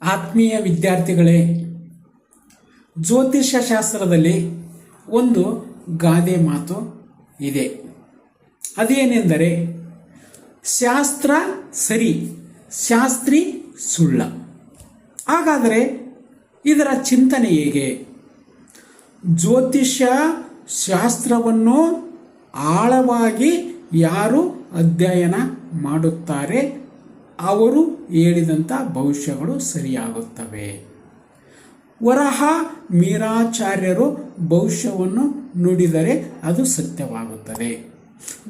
ಆತ್ಮೀಯ ವಿದ್ಯಾರ್ಥಿಗಳೇ, ಜ್ಯೋತಿಷ್ಯ ಶಾಸ್ತ್ರದಲ್ಲಿ ಒಂದು ಗಾದೆ ಮಾತು ಇದೆ. ಅದೇನೆಂದರೆ, ಶಾಸ್ತ್ರ ಸರಿ, ಶಾಸ್ತ್ರಿ ಸುಳ್ಳ. ಹಾಗಾದರೆ ಇದರ ಚಿಂತನೆ ಹೇಗೆ? ಜ್ಯೋತಿಷ್ಯ ಶಾಸ್ತ್ರವನ್ನು ಆಳವಾಗಿ ಯಾರು ಅಧ್ಯಯನ ಮಾಡುತ್ತಾರೆ ಅವರು ಹೇಳಿದಂಥ ಭವಿಷ್ಯಗಳು ಸರಿಯಾಗುತ್ತವೆ. ವರಹ ಮೀರಾಚಾರ್ಯರು ಭವಿಷ್ಯವನ್ನು ನುಡಿದರೆ ಅದು ಸತ್ಯವಾಗುತ್ತದೆ,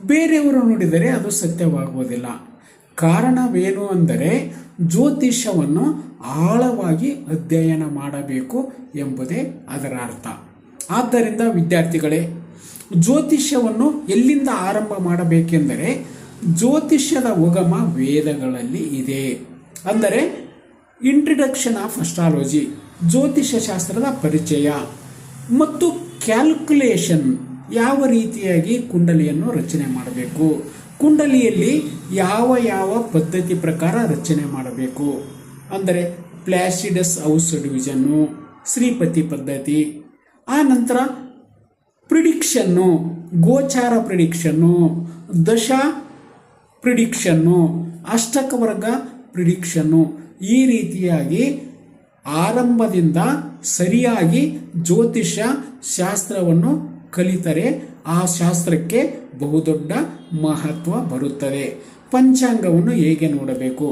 ಬೇರೆಯವರು ನುಡಿದರೆ ಅದು ಸತ್ಯವಾಗುವುದಿಲ್ಲ. ಕಾರಣವೇನು ಅಂದರೆ ಜ್ಯೋತಿಷ್ಯವನ್ನು ಆಳವಾಗಿ ಅಧ್ಯಯನ ಮಾಡಬೇಕು ಎಂಬುದೇ ಅದರ ಅರ್ಥ. ಆದ್ದರಿಂದ ವಿದ್ಯಾರ್ಥಿಗಳೇ, ಜ್ಯೋತಿಷ್ಯವನ್ನು ಎಲ್ಲಿಂದ ಆರಂಭ ಮಾಡಬೇಕೆಂದರೆ ಜ್ಯೋತಿಷ್ಯದ ಉಗಮ ವೇದಗಳಲ್ಲಿ ಇದೆ. ಅಂದರೆ ಇಂಟ್ರಡಕ್ಷನ್ ಆಫ್ ಅಸ್ಟ್ರಾಲಜಿ, ಜ್ಯೋತಿಷ್ಯ ಶಾಸ್ತ್ರದ ಪರಿಚಯ ಮತ್ತು ಕ್ಯಾಲ್ಕುಲೇಷನ್, ಯಾವ ರೀತಿಯಾಗಿ ಕುಂಡಲಿಯನ್ನು ರಚನೆ ಮಾಡಬೇಕು, ಕುಂಡಲಿಯಲ್ಲಿ ಯಾವ ಯಾವ ಪದ್ಧತಿ ಪ್ರಕಾರ ರಚನೆ ಮಾಡಬೇಕು, ಅಂದರೆ ಪ್ಲಾಸಿಡಸ್ ಹೌಸ್ ಡಿವಿಷನ್ನು, ಶ್ರೀಪತಿ ಪದ್ಧತಿ, ಆ ನಂತರ ಪ್ರಿಡಿಕ್ಷನ್ನು, ಗೋಚಾರ ಪ್ರಿಡಿಕ್ಷನ್ನು, ದಶಾ ಪ್ರಿಡಿಕ್ಷನ್ನು, ಅಷ್ಟಕವರ್ಗ ಪ್ರಿಡಿಕ್ಷನ್ನು, ಈ ರೀತಿಯಾಗಿ ಆರಂಭದಿಂದ ಸರಿಯಾಗಿ ಜ್ಯೋತಿಷ್ಯ ಶಾಸ್ತ್ರವನ್ನು ಕಲಿತರೆ ಆ ಶಾಸ್ತ್ರಕ್ಕೆ ಬಹುದೊಡ್ಡ ಮಹತ್ವ ಬರುತ್ತದೆ. ಪಂಚಾಂಗವನ್ನು ಹೇಗೆ ನೋಡಬೇಕು?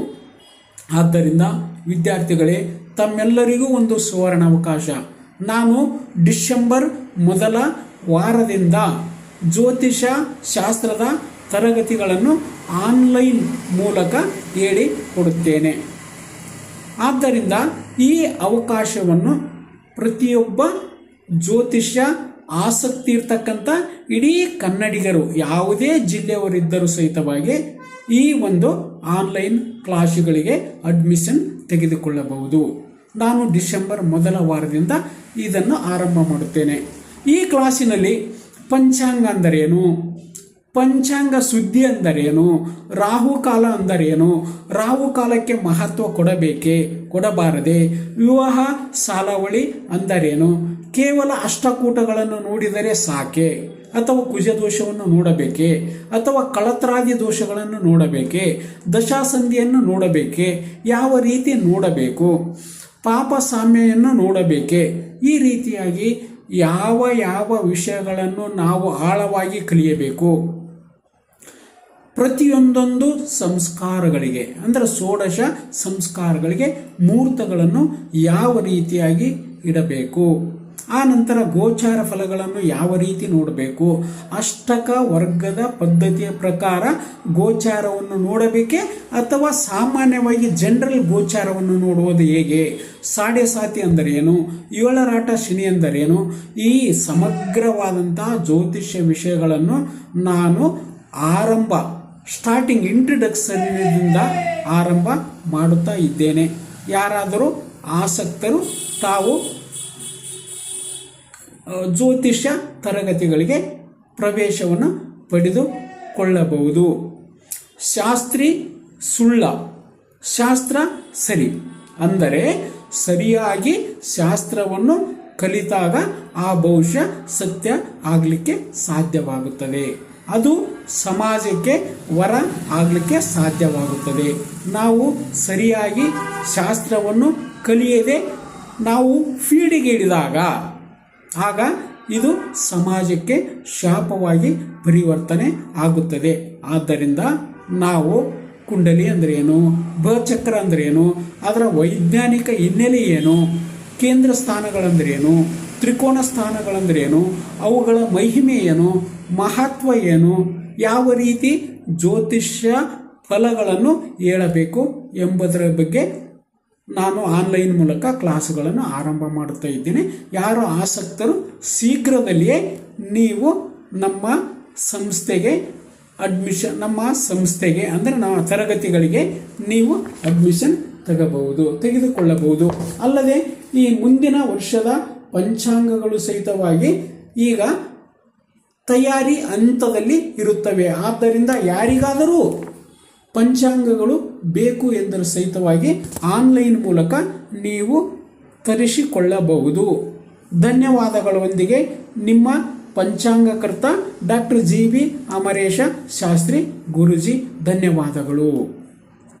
ಆದ್ದರಿಂದ ವಿದ್ಯಾರ್ಥಿಗಳೇ, ತಮ್ಮೆಲ್ಲರಿಗೂ ಒಂದು ಸುವರ್ಣ ಅವಕಾಶ. ನಾನು ಡಿಸೆಂಬರ್ ಮೊದಲ ವಾರದಿಂದ ಜ್ಯೋತಿಷ ಶಾಸ್ತ್ರದ ತರಗತಿಗಳನ್ನು ಆನ್ಲೈನ್ ಮೂಲಕ ಹೇಳಿಕೊಡುತ್ತೇನೆ. ಆದ್ದರಿಂದ ಈ ಅವಕಾಶವನ್ನು ಪ್ರತಿಯೊಬ್ಬ ಜ್ಯೋತಿಷ್ಯ ಆಸಕ್ತಿ ಇರ್ತಕ್ಕಂಥ ಇಡೀ ಕನ್ನಡಿಗರು, ಯಾವುದೇ ಜಿಲ್ಲೆಯವರಿದ್ದರೂ ಸಹಿತವಾಗಿ ಈ ಒಂದು ಆನ್ಲೈನ್ ಕ್ಲಾಸುಗಳಿಗೆ ಅಡ್ಮಿಷನ್ ತೆಗೆದುಕೊಳ್ಳಬಹುದು. ನಾನು ಡಿಸೆಂಬರ್ ಮೊದಲ ವಾರದಿಂದ ಇದನ್ನು ಆರಂಭ ಮಾಡುತ್ತೇನೆ. ಈ ಕ್ಲಾಸಿನಲ್ಲಿ ಪಂಚಾಂಗ ಅಂದರೇನು, ಪಂಚಾಂಗ ಸುದ್ದಿ ಅಂದರೇನು, ರಾಹುಕಾಲ ಅಂದರೇನು, ರಾಹುಕಾಲಕ್ಕೆ ಮಹತ್ವ ಕೊಡಬೇಕೇ ಕೊಡಬಾರದೆ, ವಿವಾಹ ಸಾಲಾವಳಿ ಅಂದರೇನು, ಕೇವಲ ಅಷ್ಟಕೂಟಗಳನ್ನು ನೋಡಿದರೆ ಸಾಕೆ, ಅಥವಾ ಕುಜದೋಷವನ್ನು ನೋಡಬೇಕೆ, ಅಥವಾ ಕಳತ್ರಾದಿ ದೋಷಗಳನ್ನು ನೋಡಬೇಕೆ, ದಶಾಸಂಧಿಯನ್ನು ನೋಡಬೇಕೆ, ಯಾವ ರೀತಿ ನೋಡಬೇಕು, ಪಾಪ ಸಾಮ್ಯವನ್ನು ನೋಡಬೇಕೆ, ಈ ರೀತಿಯಾಗಿ ಯಾವ ಯಾವ ವಿಷಯಗಳನ್ನು ನಾವು ಆಳವಾಗಿ ಕಲಿಯಬೇಕು. ಪ್ರತಿಯೊಂದೊಂದು ಸಂಸ್ಕಾರಗಳಿಗೆ, ಅಂದರೆ ಷೋಡಶ ಸಂಸ್ಕಾರಗಳಿಗೆ ಮುಹೂರ್ತಗಳನ್ನು ಯಾವ ರೀತಿಯಾಗಿ ಇಡಬೇಕು, ಆ ನಂತರ ಗೋಚಾರ ಫಲಗಳನ್ನು ಯಾವ ರೀತಿ ನೋಡಬೇಕು, ಅಷ್ಟಕ ವರ್ಗದ ಪದ್ಧತಿಯ ಪ್ರಕಾರ ಗೋಚಾರವನ್ನು ನೋಡಬೇಕೆ ಅಥವಾ ಸಾಮಾನ್ಯವಾಗಿ ಜನರಲ್ ಗೋಚಾರವನ್ನು ನೋಡುವುದು ಹೇಗೆ, ಸಾಡೆ ಸಾತಿ ಅಂದರೇನು, ಏಳರಾಟ ಶನಿ ಅಂದರೇನು, ಈ ಸಮಗ್ರವಾದಂತಹ ಜ್ಯೋತಿಷ್ಯ ವಿಷಯಗಳನ್ನು ನಾನು ಸ್ಟಾರ್ಟಿಂಗ್ ಇಂಟ್ರಡಕ್ಷನ್ನಿಂದ ಆರಂಭ ಮಾಡುತ್ತಾ ಇದ್ದೇನೆ. ಯಾರಾದರೂ ಆಸಕ್ತರು ತಾವು ಜ್ಯೋತಿಷ್ಯ ತರಗತಿಗಳಿಗೆ ಪ್ರವೇಶವನ್ನು ಪಡೆದುಕೊಳ್ಳಬಹುದು. ಶಾಸ್ತ್ರಿ ಸುಳ್ಳ, ಶಾಸ್ತ್ರ ಸರಿ. ಅಂದರೆ ಸರಿಯಾಗಿ ಶಾಸ್ತ್ರವನ್ನು ಕಲಿತಾಗ ಆ ಭವಿಷ್ಯ ಸತ್ಯ ಆಗಲಿಕ್ಕೆ ಸಾಧ್ಯವಾಗುತ್ತದೆ, ಅದು ಸಮಾಜಕ್ಕೆ ವರ ಆಗಲಿಕ್ಕೆ ಸಾಧ್ಯವಾಗುತ್ತದೆ. ನಾವು ಸರಿಯಾಗಿ ಶಾಸ್ತ್ರವನ್ನು ಕಲಿಯದೆ ನಾವು ಫೀಲ್ಡಿಗೆ ಇಳಿದಾಗ ಆಗ ಇದು ಸಮಾಜಕ್ಕೆ ಶಾಪವಾಗಿ ಪರಿವರ್ತನೆ ಆಗುತ್ತದೆ. ಆದ್ದರಿಂದ ನಾವು ಕುಂಡಲಿ ಅಂದ್ರೇನು, ಭಚಕ್ರ ಅಂದ್ರೇನು, ಅದರ ವೈಜ್ಞಾನಿಕ ಹಿನ್ನೆಲೆ ಏನು, ಕೇಂದ್ರ ಸ್ಥಾನಗಳಂದ್ರೇನು, ತ್ರಿಕೋನ ಸ್ಥಾನಗಳಂದ್ರೇನು, ಅವುಗಳ ಮಹಿಮೆ ಏನು, ಮಹತ್ವ ಏನು, ಯಾವ ರೀತಿ ಜ್ಯೋತಿಷ್ಯ ಫಲಗಳನ್ನು ಹೇಳಬೇಕು ಎಂಬುದರ ಬಗ್ಗೆ ನಾನು ಆನ್ಲೈನ್ ಮೂಲಕ ಕ್ಲಾಸುಗಳನ್ನು ಆರಂಭ ಮಾಡುತ್ತಾ ಇದ್ದೇನೆ. ಯಾರು ಆಸಕ್ತರು ಶೀಘ್ರದಲ್ಲಿಯೇ ನೀವು ನಮ್ಮ ಸಂಸ್ಥೆಗೆ ಅಂದರೆ ನಮ್ಮ ತರಗತಿಗಳಿಗೆ ನೀವು ಅಡ್ಮಿಷನ್ ತೆಗೆದುಕೊಳ್ಳಬಹುದು. ಅಲ್ಲದೆ ಈ ಮುಂದಿನ ವರ್ಷದ ಪಂಚಾಂಗಗಳು ಸಹಿತವಾಗಿ ಈಗ ತಯಾರಿ ಹಂತದಲ್ಲಿ ಇರುತ್ತವೆ. ಆದ್ದರಿಂದ ಯಾರಿಗಾದರೂ ಪಂಚಾಂಗಗಳು ಬೇಕು ಎಂದರೆ ಸಹಿತವಾಗಿ ಆನ್ಲೈನ್ ಮೂಲಕ ನೀವು ತರಿಸಿಕೊಳ್ಳಬಹುದು. ಧನ್ಯವಾದಗಳೊಂದಿಗೆ ನಿಮ್ಮ ಪಂಚಾಂಗಕರ್ತ doctor G B Amaresha Shastri Guruji. ಧನ್ಯವಾದಗಳು.